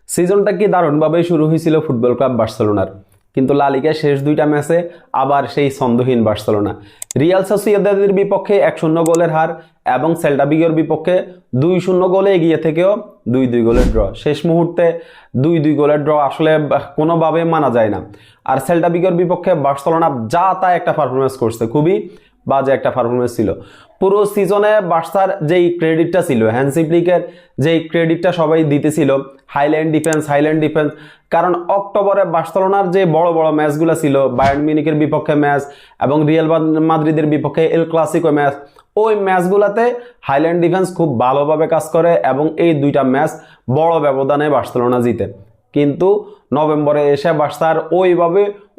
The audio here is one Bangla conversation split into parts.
সিজনটা কি দারুণভাবে শুরু হয়েছিল ফুটবল ক্লাব বার্সেলোনার, কিন্তু লা লিগার শেষ দুইটা ম্যাচে আবার সেই ছন্দহীন বার্সেলোনা। রিয়াল সোসিয়েদাদের বিপক্ষে 1-0 গোলের হার এবং সেল্টা ভিগোর বিপক্ষে 2-0 গোলে এগিয়ে থেকেও 2-2 গোলের ড্র। শেষ মুহূর্তে 2-2 গোলের ড্র আসলে কোনোভাবে মানা যায় না। আর সেল্টা ভিগোর বিপক্ষে বার্সেলোনা যা তা একটা পারফরমেন্স করছে, খুবই বাজে একটা পারফরমেন্স ছিল। পুরো সিজনে বার্সার যেই ক্রেডিটটা ছিল, হ্যান্সি ফ্লিকের যেই ক্রেডিটটা সবাই দিতেছিল, হাইল্যান্ড ডিফেন্স। কারণ অক্টোবরে বার্সেলোনার যে বড় বড় ম্যাচগুলো ছিল, বায়ার্ন মিউনিখের বিপক্ষে ম্যাচ এবং রিয়াল মাদ্রিদের বিপক্ষে এল ক্লাসিকো ম্যাচ, ওই ম্যাচগুলোতে হাইল্যান্ড ডিফেন্স খুব ভালোভাবে কাজ করে এবং এই দুইটা ম্যাচ বড় ব্যবধানে বার্সেলোনা জিতে। কিন্তু নভেম্বরে এসে বার্সার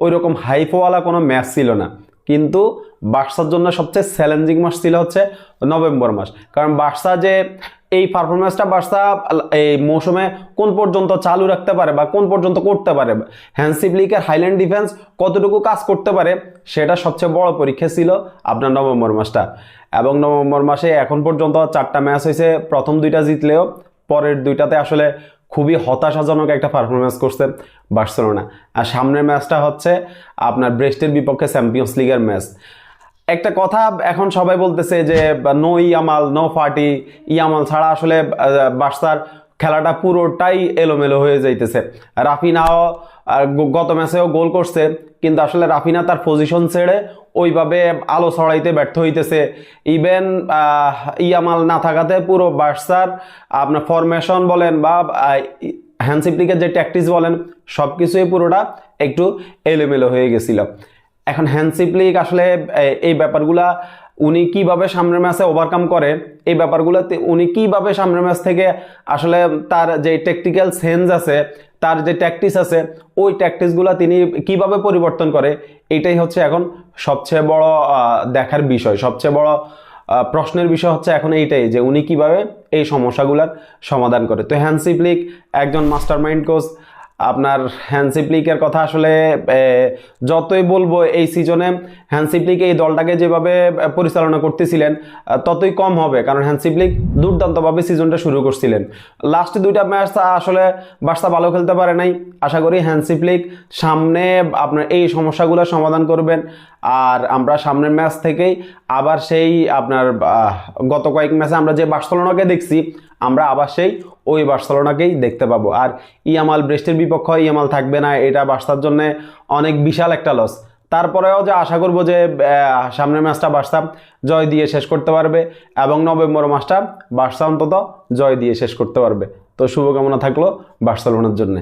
ওইরকম হাইপওয়ালা কোনো ম্যাচ ছিল না। কিন্তু বার্সার জন্য সবচেয়ে চ্যালেঞ্জিং মাস ছিল হচ্ছে নভেম্বর মাস। কারণ বার্সা যে এই পারফরমেন্সটা বার্সা এই মৌসুমে কোন পর্যন্ত চালু রাখতে পারে বা কোন পর্যন্ত করতে পারে, হ্যান্সি ফ্লিকের হাইল্যান্ড ডিফেন্স কতটুকু কাজ করতে পারে, সেটা সবচেয়ে বড় পরীক্ষা ছিল আপনার নভেম্বর মাসটা। এবং নভেম্বর মাসে এখন পর্যন্ত 4টা ম্যাচ হয়েছে, প্রথম 2টা জিতলেও পরের 2টাতে আসলে খুবই হতাশাজনক একটা পারফরমেন্স করছে বার্সেলোনা। আর সামনের ম্যাচটা হচ্ছে আপনার ব্রেস্টের বিপক্ষে চ্যাম্পিয়ন্স লিগের ম্যাচ। একটা কথা এখন সবাই বলতেছে যে নো ইয়ামাল নো ফাটি, ইয়ামাল ছাড়া আসলে বার্সার খেলাটা পুরোটাই এলোমেলো হয়ে যাইতেছে। রাফিনাও গত ম্যাচেও গোল করছে, কিন্তু আসলে রাফিনা তার পজিশন ছেড়ে ওইভাবে আলো ছড়াইতে ব্যর্থ হইতেছে। ইভেন ইয়ামাল না থাকাতে পুরো বার্সার আপনার ফরমেশন বলেন বা হ্যান্সি ফ্লিকের যে ট্যাকটিক্স বলেন, সব কিছুই পুরোটা একটু এলোমেলো হয়ে গেছিল। এখন হ্যান্সি ফ্লিক আসলে এই ব্যাপারগুলা উনি কিভাবে সামনের ম্যাচে ওভারকাম করে, এই ব্যাপারগুলোতে উনি কিভাবে সামনের ম্যাচ থেকে আসলে তার যে টেকটিক্যাল সেন্স আছে, তার যে ট্যাকটিক্স আছে, ওই ট্যাকটিক্সগুলো তিনি কিভাবে পরিবর্তন করে, এটাই হচ্ছে এখন সবচেয়ে বড় দেখার বিষয়। সবচেয়ে বড় প্রশ্নের বিষয় হচ্ছে এখন এইটাই যে উনি কিভাবে এই সমস্যাগুলোর সমাধান করে। তো হ্যান্সি ফ্লিক একজন মাস্টারমাইন্ড কোচ। আপনার হ্যান্সি ফ্লিকের কথা আসলে যতই বলবো, এই সিজনে হ্যান্সি ফ্লিক এই দলটাকে যেভাবে পরিচালনা করতেছিলেন ততই কম হবে, কারণ হ্যান্সি ফ্লিক দুর্দান্তভাবে সিজনটা শুরু করছিলেন। লাস্ট 2টা ম্যাচ আসলে বার্সা ভালো খেলতে পারে নাই। আশা করি হ্যান্সি ফ্লিক সামনে আপনার এই সমস্যাগুলো সমাধান করবেন। আর আমরা সামনের ম্যাচ থেকেই আবার সেই আপনার গত কয়েক ম্যাচে আমরা যে বার্সেলোনাকে দেখছি, আমরা আবার সেই ওই বার্সেলোনাকেই দেখতে পাবো। আর ইয়ামাল ব্রেস্টের বিপক্ষে ইয়ামাল থাকবে না, এটা বার্সার জন্য অনেক বিশাল একটা লস। তারপরেও যে আশা করবো যে সামনের ম্যাচটা বার্সা জয় দিয়ে শেষ করতে পারবে এবং নভেম্বর মাসটা বার্সা অন্তত জয় দিয়ে শেষ করতে পারবে। তো শুভকামনা থাকলো বার্সেলোনার জন্য।